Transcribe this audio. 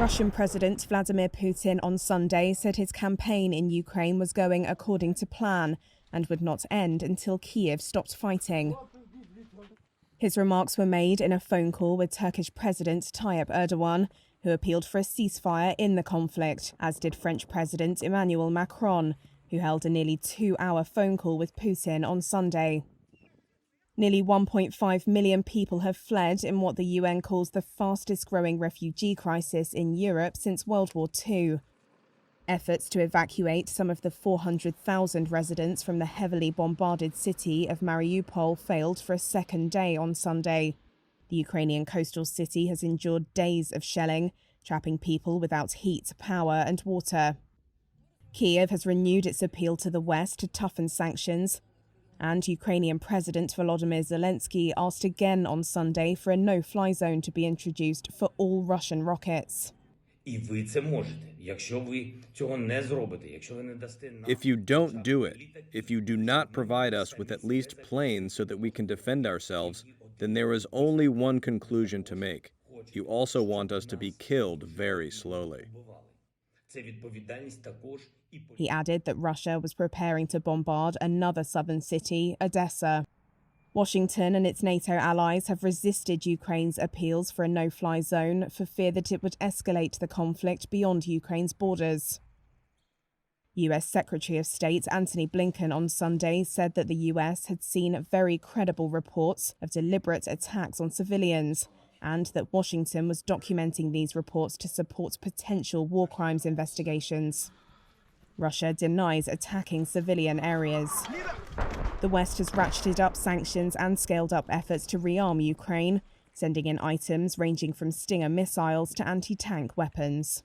Russian President Vladimir Putin on Sunday said his campaign in Ukraine was going according to plan and would not end until Kyiv stopped fighting. His remarks were made in a phone call with Turkish President Tayyip Erdogan, who appealed for a ceasefire in the conflict, as did French President Emmanuel Macron, who held a nearly 2-hour phone call with Putin on Sunday. Nearly 1.5 million people have fled in what the UN calls the fastest-growing refugee crisis in Europe since World War II. Efforts to evacuate some of the 400,000 residents from the heavily bombarded city of Mariupol failed for a second day on Sunday. The Ukrainian coastal city has endured days of shelling, trapping people without heat, power and water. Kyiv has renewed its appeal to the West to toughen sanctions, and Ukrainian President Volodymyr Zelensky asked again on Sunday for a no-fly zone to be introduced for all Russian rockets. If you don't do it, if you do not provide us with at least planes so that we can defend ourselves, then there is only one conclusion to make. You also want us to be killed very slowly. He added that Russia was preparing to bombard another southern city, Odessa. Washington and its NATO allies have resisted Ukraine's appeals for a no-fly zone for fear that it would escalate the conflict beyond Ukraine's borders. US Secretary of State Antony Blinken on Sunday said that the US had seen very credible reports of deliberate attacks on civilians, and that Washington was documenting these reports to support potential war crimes investigations. Russia denies attacking civilian areas. The West has ratcheted up sanctions and scaled up efforts to rearm Ukraine, sending in items ranging from Stinger missiles to anti-tank weapons.